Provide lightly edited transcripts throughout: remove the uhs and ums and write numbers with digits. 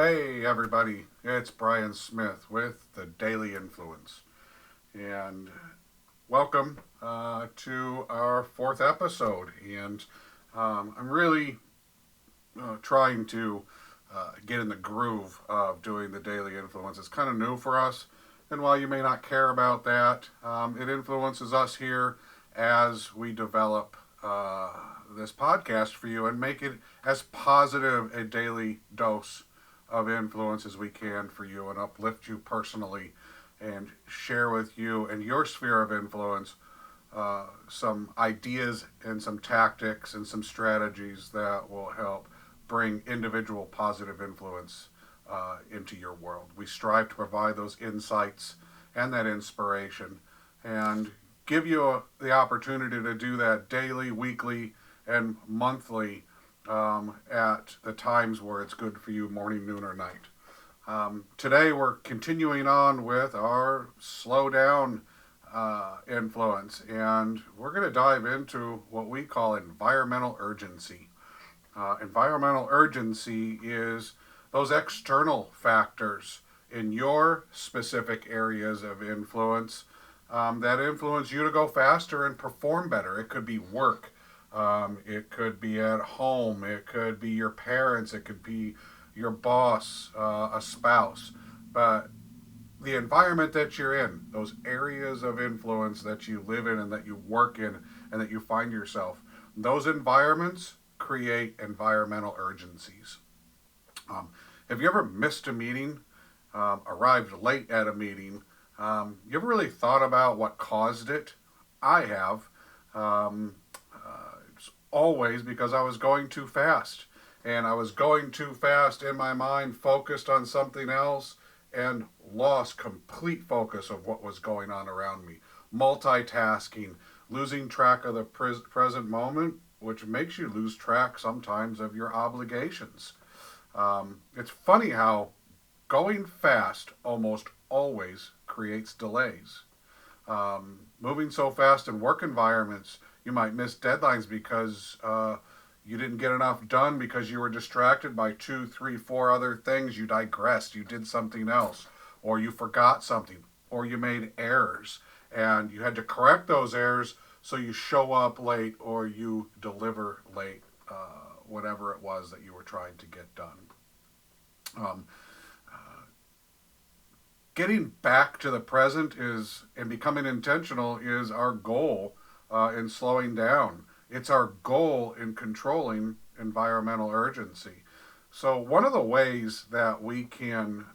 Hey everybody, it's Brian Smith with the Daily Influence, and welcome to our fourth episode. And I'm really trying to get in the groove of doing the Daily Influence. It's kind of new for us, and while you may not care about that, it influences us here as we develop this podcast for you and make it as positive a daily dose of influence as we can for you and uplift you personally and share with you and your sphere of influence some ideas and some tactics and some strategies that will help bring individual positive influence into your world. We strive to provide those insights and that inspiration and give you the opportunity to do that daily, weekly, and monthly at the times where it's good for you, morning, noon, or night. Today we're continuing on with our slow down influence, and we're going to dive into what we call environmental urgency. Environmental urgency is those external factors in your specific areas of influence that influence you to go faster and perform better. It could be work. It could be at home. It could be your parents. It could be your boss, a spouse. But the environment that you're in, those areas of influence that you live in and that you work in and that you find yourself, those environments create environmental urgencies. Have you ever missed a meeting, arrived late at a meeting? You ever really thought about what caused it? I have. Always because I was going too fast. And I was going too fast in my mind, focused on something else, and lost complete focus of what was going on around me. Multitasking, losing track of the present moment, which makes you lose track sometimes of your obligations. It's funny how going fast almost always creates delays. Moving so fast in work environments, you might miss deadlines because you didn't get enough done because you were distracted by 2, 3, 4 other things. You digressed, you did something else, or you forgot something, or you made errors, and you had to correct those errors, so you show up late or you deliver late, whatever it was that you were trying to get done. Um, Getting back to the present is and becoming intentional is our goal in slowing down. It's our goal in controlling environmental urgency. So one of the ways that we can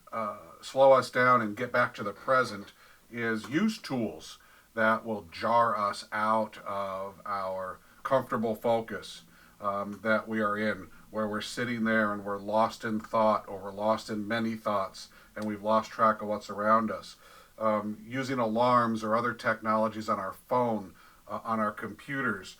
slow us down and get back to the present is use tools that will jar us out of our comfortable focus that we are in, where we're sitting there and we're lost in thought or we're lost in many thoughts and we've lost track of what's around us. Using alarms or other technologies on our phone, on our computers,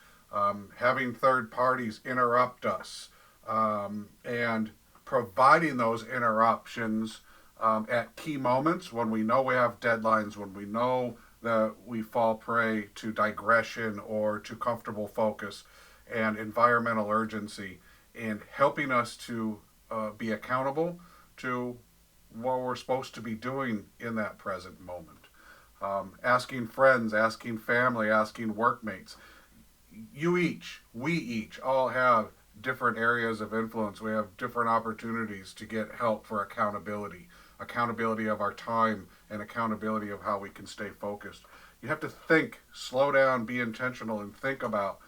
having third parties interrupt us, and providing those interruptions at key moments when we know we have deadlines, when we know that we fall prey to digression or to comfortable focus and environmental urgency, and helping us to be accountable to what we're supposed to be doing in that present moment. Asking friends, asking family, asking workmates. We each all have different areas of influence. We have different opportunities to get help for accountability of our time and accountability of how we can stay focused. You have to think, slow down, be intentional, and think about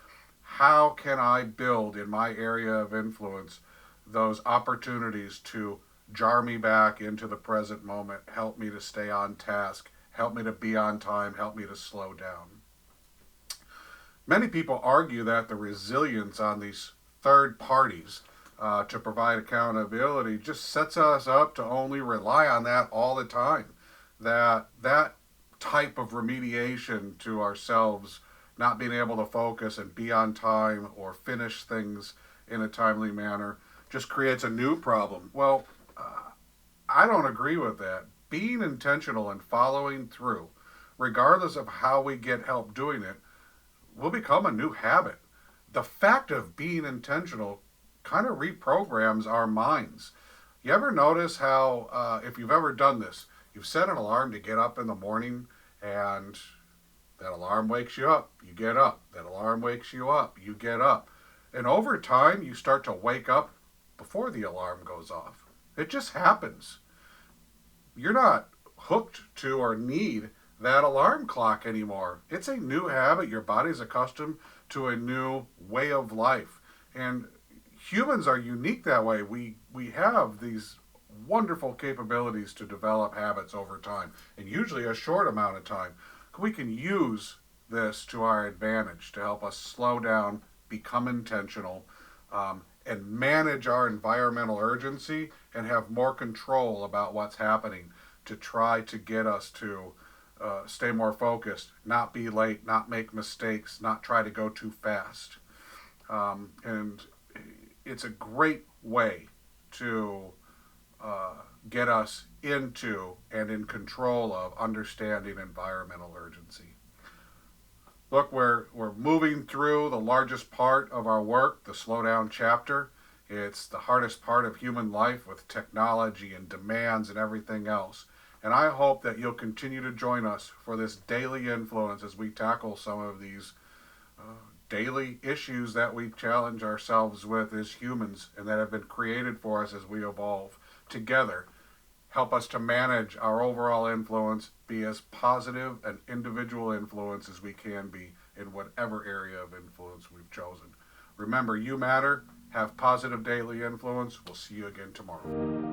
how can I build in my area of influence those opportunities to jar me back into the present moment, help me to stay on task, help me to be on time, help me to slow down. Many people argue that the resilience on these third parties to provide accountability just sets us up to only rely on that all the time. That type of remediation to ourselves, not being able to focus and be on time or finish things in a timely manner, just creates a new problem. Well, I don't agree with that. Being intentional and following through, regardless of how we get help doing it, will become a new habit. The fact of being intentional kind of reprograms our minds. You ever notice how, if you've ever done this, you've set an alarm to get up in the morning, and that alarm wakes you up, you get up. That alarm wakes you up, you get up. And over time, you start to wake up before the alarm goes off. It just happens. You're not hooked to or need that alarm clock anymore. It's a new habit. Your body's accustomed to a new way of life. And humans are unique that way. We have these wonderful capabilities to develop habits over time, and usually a short amount of time. We can use this to our advantage to help us slow down, become intentional, and manage our environmental urgency and have more control about what's happening to try to get us to stay more focused, not be late, not make mistakes, not try to go too fast. And it's a great way to get us into and in control of understanding environmental urgency. Look, we're moving through the largest part of our work, the slowdown chapter. It's the hardest part of human life with technology and demands and everything else. And I hope that you'll continue to join us for this daily influence as we tackle some of these uh, daily issues that we challenge ourselves with as humans and that have been created for us as we evolve together. Help us to manage our overall influence, be as positive an individual influence as we can be in whatever area of influence we've chosen. Remember, you matter. Have positive daily influence. We'll see you again tomorrow.